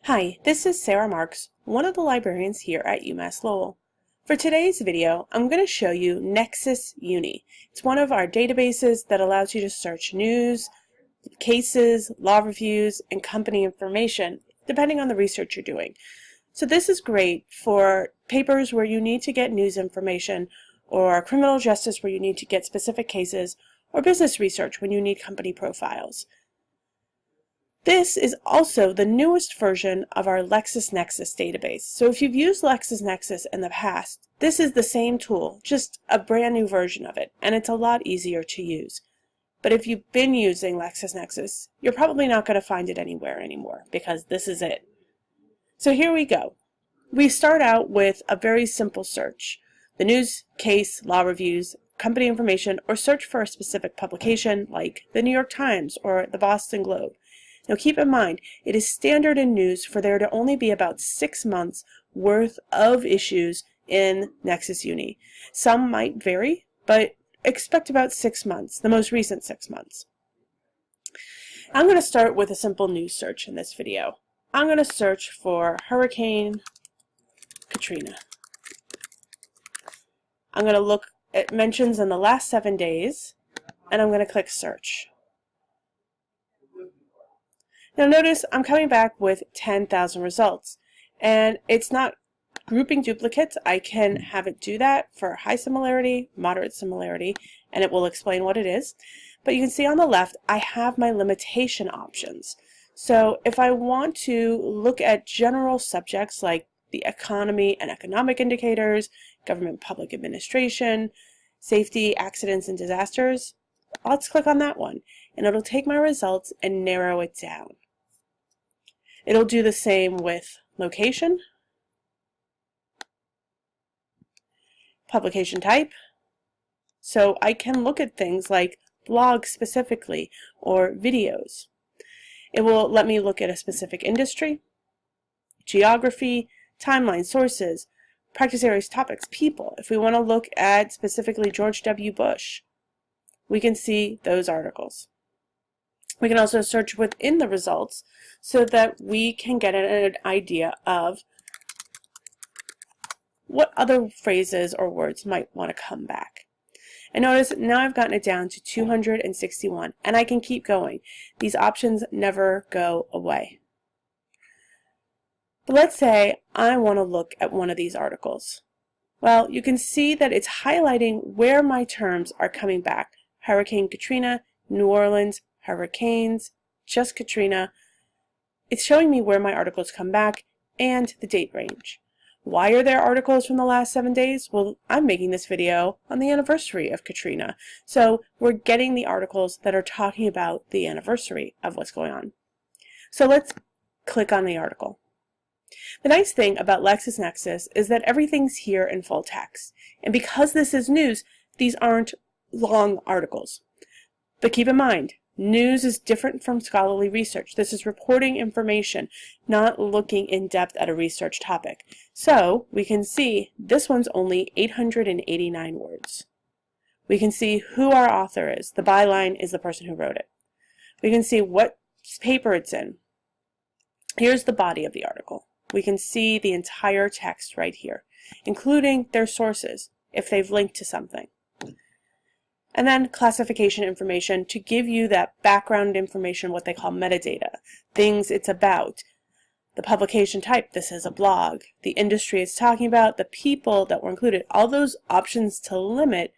Hi, this is Sarah Marks, one of the librarians here at UMass Lowell. For today's video, I'm going to show you Nexis Uni. It's one of our databases that allows you to search news, cases, law reviews, and company information, depending on the research you're doing. So this is great for papers where you need to get news information, or criminal justice where you need to get specific cases, or business research when you need company profiles. This is also the newest version of our LexisNexis database. So if you've used LexisNexis in the past, this is the same tool, just a brand new version of it, and it's a lot easier to use. But if you've been using LexisNexis, you're probably not going to find it anywhere anymore, because this is it. So here we go. We start out with a very simple search. The news, case, law reviews, company information, or search for a specific publication like the New York Times or the Boston Globe. Now keep in mind, it is standard in news for there to only be about 6 months worth of issues in Nexis Uni. Some might vary, but expect about 6 months, the most recent 6 months. I'm going to start with a simple news search in this video. I'm going to search for Hurricane Katrina. I'm going to look at mentions in the last 7 days, and I'm going to click search. Now notice I'm coming back with 10,000 results, and it's not grouping duplicates. I can have it do that for high similarity, moderate similarity, and it will explain what it is. But you can see on the left I have my limitation options. So if I want to look at general subjects like the economy and economic indicators, government public administration, safety, accidents, and disasters, let's click on that one, and it'll take my results and narrow it down. It'll do the same with location, publication type, so I can look at things like blogs specifically or videos. It will let me look at a specific industry, geography, timeline, sources, practice areas, topics, people. If we want to look at specifically George W. Bush, we can see those articles. We can also search within the results so that we can get an idea of what other phrases or words might want to come back. And notice now I've gotten it down to 261, and I can keep going. These options never go away. But let's say I want to look at one of these articles. Well, you can see that it's highlighting where my terms are coming back. Hurricane Katrina, New Orleans, hurricanes, just Katrina. It's showing me where my articles come back and the date range. Why are there articles from the last 7 days? Well, I'm making this video on the anniversary of Katrina. So we're getting the articles that are talking about the anniversary of what's going on. So let's click on the article. The nice thing about LexisNexis is that everything's here in full text. And because this is news, these aren't long articles. But keep in mind, news is different from scholarly research. This is reporting information, not looking in depth at a research topic. So we can see this one's only 889 words. We can see who our author is. The byline is the person who wrote it. We can see what paper it's in. Here's the body of the article. We can see the entire text right here, including their sources, if they've linked to something. And then classification information to give you that background information, what they call metadata, things it's about. The publication type, this is a blog. The industry it's talking about, the people that were included. All those options to limit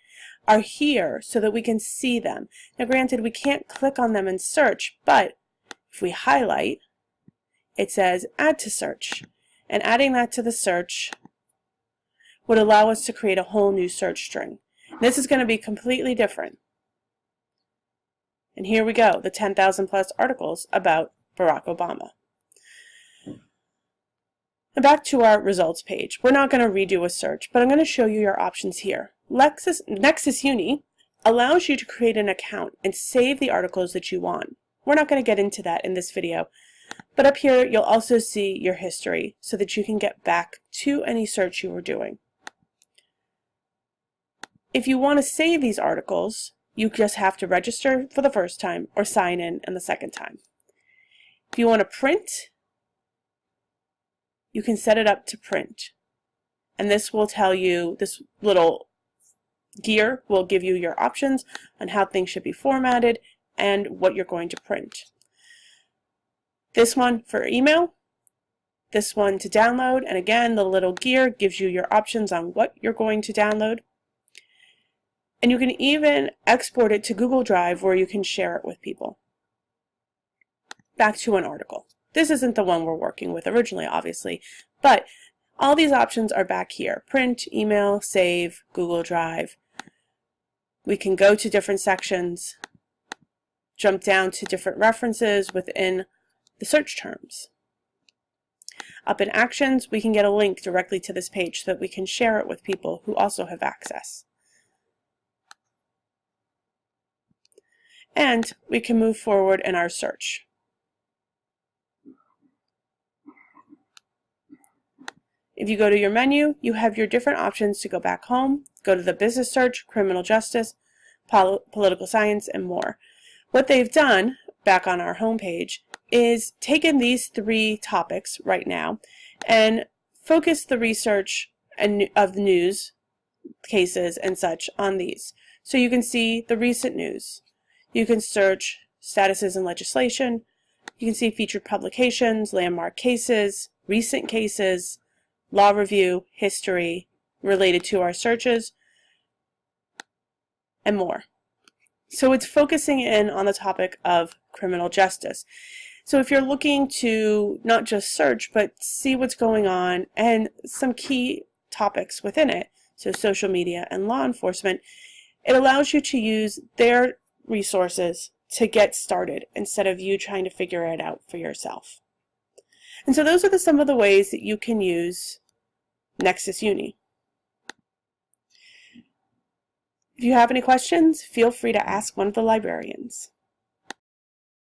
are here so that we can see them. Now granted, we can't click on them and search, but if we highlight, it says add to search. And adding that to the search would allow us to create a whole new search string. This is going to be completely different. And here we go, the 10,000 plus articles about Barack Obama. And back to our results page. We're not going to redo a search, but I'm going to show you your options here. Nexis Uni allows you to create an account and save the articles that you want. We're not going to get into that in this video. But up here, you'll also see your history so that you can get back to any search you were doing. If you want to save these articles, you just have to register for the first time or sign in the second time. If you want to print you can set it up to print. And this will tell you, this little gear will give you your options on how things should be formatted and what you're going to print. This one for email, this one to download, and again the little gear gives you your options on what you're going to download. And you can even export it to Google Drive where you can share it with people. Back to an article. This isn't the one we're working with originally, obviously, but all these options are back here. Print, email, save, Google Drive. We can go to different sections, jump down to different references within the search terms. Up in Actions, we can get a link directly to this page so that we can share it with people who also have access. And we can move forward in our search. If you go to your menu, you have your different options to go back home, go to the business search, criminal justice, political science, and more. What they've done, back on our home page, is taken these 3 topics right now and focus the research of news, cases, and such on these. So you can see the recent news. You can search statuses and legislation. You can see featured publications, landmark cases, recent cases, law review, history related to our searches, and more. So it's focusing in on the topic of criminal justice. So if you're looking to not just search, but see what's going on and some key topics within it, so social media and law enforcement, it allows you to use their resources to get started instead of you trying to figure it out for yourself. And so those are some of the ways that you can use Nexis Uni. If you have any questions, feel free to ask one of the librarians.